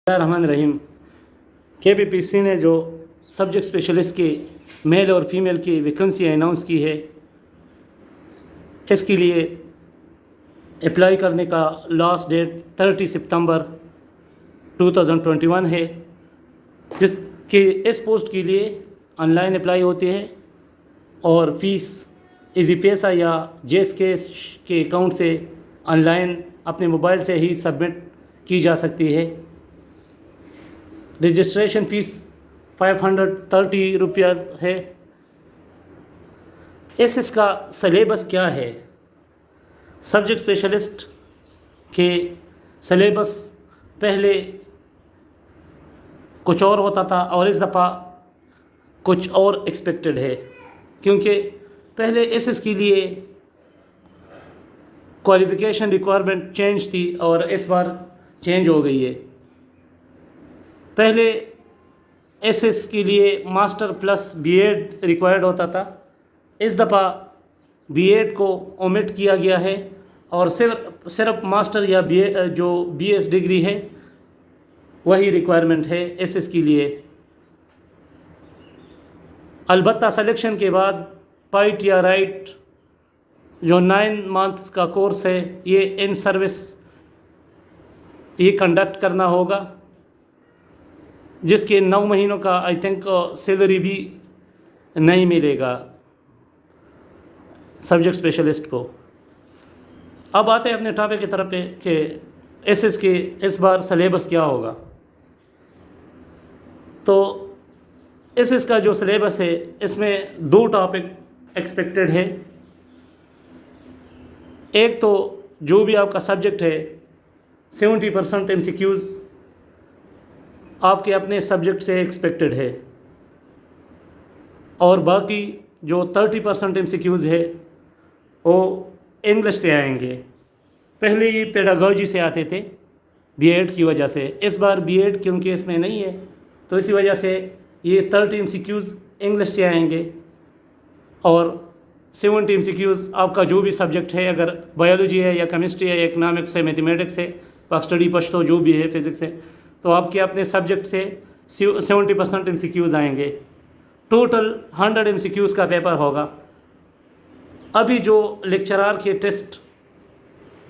रहमान रहीम। KPPSC ने जो subject specialist के मेल और फीमेल की वैकेंसी अनाउंस की है, इसके लिए अप्लाई करने का लास्ट डेट 30 सितंबर 2021 है, जिसके इस पोस्ट के लिए ऑनलाइन अप्लाई होती है और फीस इजी पैसा या JSK के अकाउंट से ऑनलाइन अपने मोबाइल से ही सबमिट की जा सकती है। रजिस्ट्रेशन फ़ीस 530 रुपया है। इसका सलेबस क्या है? सब्जेक्ट स्पेशलिस्ट के सलेबस पहले कुछ और होता था और इस दफ़ा कुछ और एक्सपेक्टेड है, क्योंकि पहले के लिए क्वालिफ़िकेशन रिक्वायरमेंट चेंज थी और इस बार चेंज हो गई है। पहले के लिए मास्टर प्लस BEd रिक्वायर्ड होता था, इस दफ़ा BEd को ओमिट किया गया है और सिर्फ मास्टर या जो BS डिग्री है वही रिक्वायरमेंट है के लिए। अलबत्ता सिलेक्शन के बाद पाइट या राइट जो 9 मंथ्स का कोर्स है, ये इन सर्विस ये कंडक्ट करना होगा, जिसके 9 महीनों का आई थिंक सैलरी भी नहीं मिलेगा सब्जेक्ट स्पेशलिस्ट को। अब आते हैं अपने टॉपिक की तरफ पे कि के इस बार सलेबस क्या होगा। तो का जो सलेबस है, इसमें 2 टॉपिक एक्सपेक्टेड है। एक तो जो भी आपका सब्जेक्ट है 70% MCQs आपके अपने सब्जेक्ट से एक्सपेक्टेड है और बाकी जो 30% MCQs है वो इंग्लिश से आएंगे। पहले ये पेडागोजी से आते थे BEd की वजह से, इस बार BEd क्योंकि इसमें नहीं है तो इसी वजह से ये 30 MCQs इंग्लिश से आएंगे और 70 MCQs आपका जो भी सब्जेक्ट है, अगर बायोलॉजी है या केमिस्ट्री है या इकनॉमिक्स है, मैथमेटिक्स है, पाक स्टडी पश्तो जो भी है, फिज़िक्स है, तो आपके अपने सब्जेक्ट से 70% MCQs आएंगे। टोटल 100 MCQs का पेपर होगा। अभी जो लेक्चरार के टेस्ट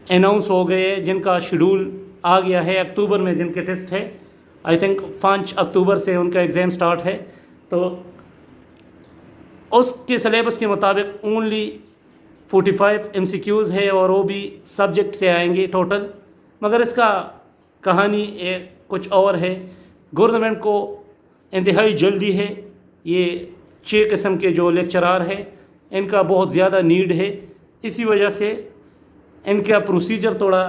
अनाउंस हो गए हैं, जिनका शेड्यूल आ गया है, अक्टूबर में जिनके टेस्ट है, आई थिंक 5 अक्टूबर से उनका एग्ज़ाम स्टार्ट है, तो उसके सिलेबस के मुताबिक ओनली 45 MCQs है और वो भी सब्जेक्ट से आएंगे टोटल। मगर इसका कहानी कुछ और है। गवर्नमेंट को इंतहाई जल्दी है, ये 6 किस्म के जो लेक्चरार हैं इनका बहुत ज़्यादा नीड है, इसी वजह से इनका प्रोसीजर थोड़ा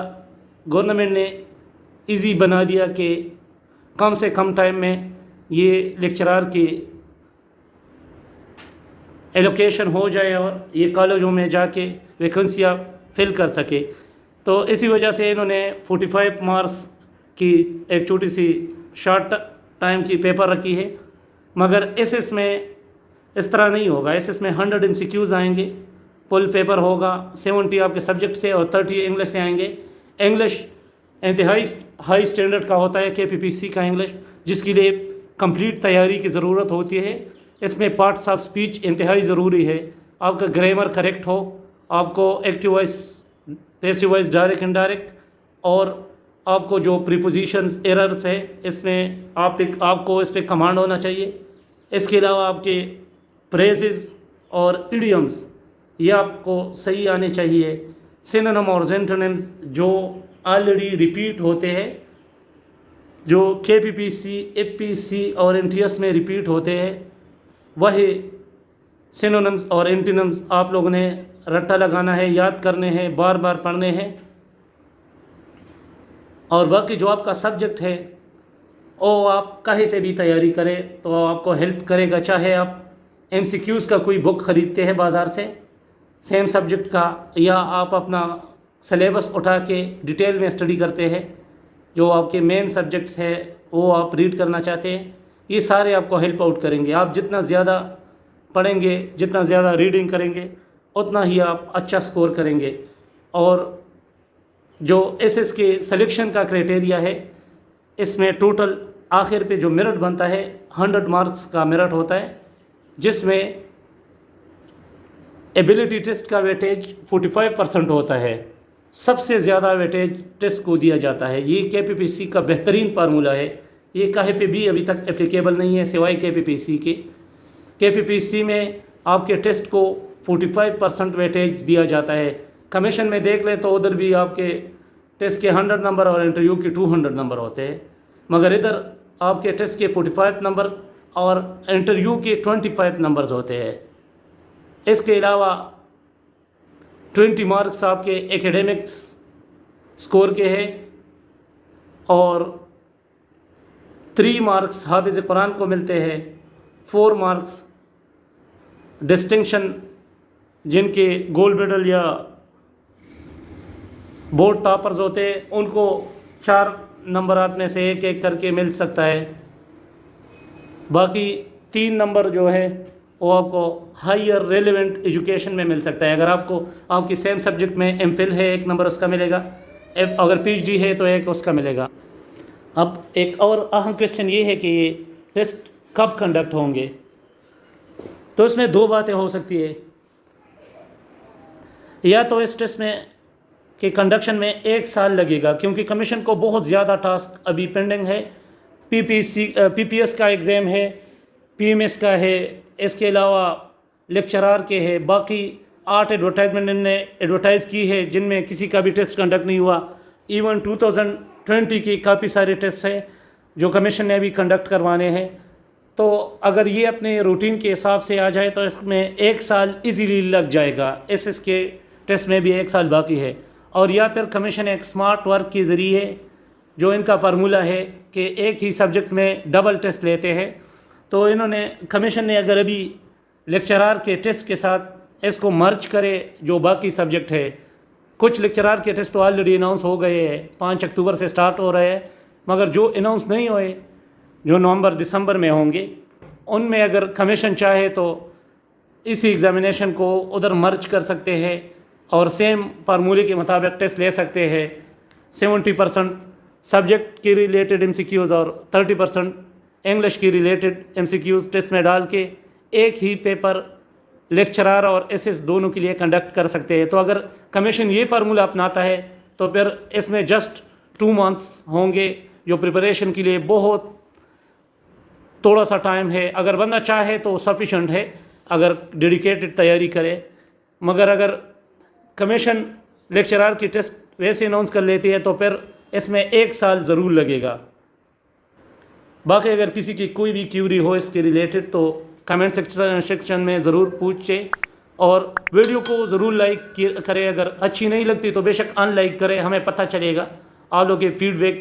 गवर्नमेंट ने इजी बना दिया कि कम से कम टाइम में ये लेक्चरार की एलोकेशन हो जाए और ये कॉलेजों में जाके वैकेंसियाँ फिल कर सके। तो इसी वजह से इन्होंने 45 मार्क्स की एक छोटी सी शॉर्ट टाइम की पेपर रखी है। मगर में इस तरह नहीं होगा। में 100 MCQs आएंगे, फुल पेपर होगा, 70 आपके सब्जेक्ट से और 30 इंग्लिश से आएंगे। इंग्लिश इंतहाई हाई स्टैंडर्ड का होता है KPPSC का इंग्लिश, जिसके लिए कंप्लीट तैयारी की ज़रूरत होती है। इसमें पार्ट्स ऑफ स्पीच इंतहाई ज़रूरी है, आपका ग्रामर करेक्ट हो, आपको active voice, passive voice, direct indirect, और आपको जो प्रीपोजिशंस एरर्स है इसमें आपको इस पर कमांड होना चाहिए। इसके अलावा आपके फ्रेजेस और इडियम्स ये आपको सही आने चाहिए। सिनोनिम और एंटोनिम्स जो ऑलरेडी रिपीट होते हैं, जो KPPSC, FPSC और MTS में रिपीट होते हैं, वही सिनोनिम्स और एंटोनिम्स आप लोगों ने रट्टा लगाना है, याद करने हैं, बार बार पढ़ने हैं। और बाकी जो आपका सब्जेक्ट है वो आप कहीं से भी तैयारी करें तो आपको हेल्प करेगा। चाहे आप MCQs का कोई बुक ख़रीदते हैं बाज़ार से सेम सब्जेक्ट का, या आप अपना सिलेबस उठा के डिटेल में स्टडी करते हैं, जो आपके मेन सब्जेक्ट्स है वो आप रीड करना चाहते हैं, ये सारे आपको हेल्प आउट करेंगे। आप जितना ज़्यादा पढ़ेंगे, जितना ज़्यादा रीडिंग करेंगे, उतना ही आप अच्छा स्कोर करेंगे। और जो एसएस के सिलेक्शन का क्राइटेरिया है इसमें टोटल आखिर पे जो मेरिट बनता है 100 मार्क्स का मेरिट होता है, जिसमें एबिलिटी टेस्ट का वेटेज 45% होता है। सबसे ज़्यादा वेटेज टेस्ट को दिया जाता है। ये KPPSC का बेहतरीन फार्मूला है। ये कहीं पे भी अभी तक एप्लीकेबल नहीं है सिवाय KPPSC के। KPPSC में आपके टेस्ट को 45% वेटेज दिया जाता है। कमीशन में देख ले तो उधर भी आपके टेस्ट के 100 नंबर और इंटरव्यू के 200 नंबर होते हैं, मगर इधर आपके टेस्ट के 45 नंबर और इंटरव्यू के 25 नंबर्स होते हैं। इसके अलावा 20 मार्क्स आपके एकेडमिक्स स्कोर के हैं और 3 मार्क्स हाफिज़ कुरान को मिलते हैं। 4 मार्क्स डिस्टिंक्शन जिनके गोल्ड मेडल या बोर्ड टॉपर्स होते हैं उनको 4 नंबरात में से एक एक करके मिल सकता है। बाकी 3 नंबर जो है वो आपको हायर रेलेवेंट एजुकेशन में मिल सकता है। अगर आपको आपकी सेम सब्जेक्ट में MPhil है 1 नंबर उसका मिलेगा, अगर PhD है तो 1 उसका मिलेगा। अब एक और अहम क्वेश्चन ये है कि ये टेस्ट कब कंडक्ट होंगे, तो इसमें 2 बातें हो सकती है। या तो इस टेस्ट में के कंडक्शन में 1 साल लगेगा, क्योंकि कमीशन को बहुत ज़्यादा टास्क अभी पेंडिंग है। PPS का एग्ज़ाम है, PMS का है, इसके अलावा लेक्चरार के है, बाकी 8 एडवर्टाइजमेंट इनने एडवर्टाइज़ की है जिनमें किसी का भी टेस्ट कंडक्ट नहीं हुआ। इवन 2020 की काफ़ी सारे टेस्ट हैं जो कमीशन ने अभी कंडक्ट करवाने हैं। तो अगर ये अपने रूटीन के हिसाब से आ जाए तो इसमें 1 साल इजीली लग जाएगा। SS के टेस्ट में भी 1 साल बाकी है। और या फिर कमीशन एक स्मार्ट वर्क के ज़रिए, जो इनका फार्मूला है कि एक ही सब्जेक्ट में डबल टेस्ट लेते हैं, तो इन्होंने कमीशन ने अगर अभी लेक्चरार के टेस्ट के साथ इसको मर्ज करे जो बाकी सब्जेक्ट है। कुछ लेक्चरार के टेस्ट तो ऑलरेडी अनाउंस हो गए हैं, 5 अक्टूबर से स्टार्ट हो रहे हैं, मगर जो अनाउंस नहीं हुए जो नवंबर दिसंबर में होंगे, उनमें अगर कमीशन चाहे तो इसी एग्ज़ामिनेशन को उधर मर्ज कर सकते हैं और सेम फार्मूले के मुताबिक टेस्ट ले सकते हैं। 70% सब्जेक्ट के रिलेटेड MCQs और 30% इंग्लिश की रिलेटेड MCQs टेस्ट में डाल के एक ही पेपर लेक्चरार और SS दोनों के लिए कंडक्ट कर सकते हैं। तो अगर कमीशन ये फार्मूला अपनाता है तो फिर इसमें जस्ट 2 मंथ्स होंगे, जो प्रिपरेशन के लिए बहुत थोड़ा सा टाइम है। अगर बंदा चाहे तो सफिशेंट है, अगर डेडिकेटेड तैयारी करे। मगर अगर कमीशन लेक्चरार की टेस्ट वैसे अनाउंस कर लेती है तो फिर इसमें 1 साल ज़रूर लगेगा। बाकी अगर किसी की कोई भी क्यूरी हो इसके रिलेटेड तो कमेंट सेक्शन में ज़रूर पूछे और वीडियो को ज़रूर लाइक करें। अगर अच्छी नहीं लगती तो बेशक अनलाइक करें, हमें पता चलेगा आप लोग के फीडबैक की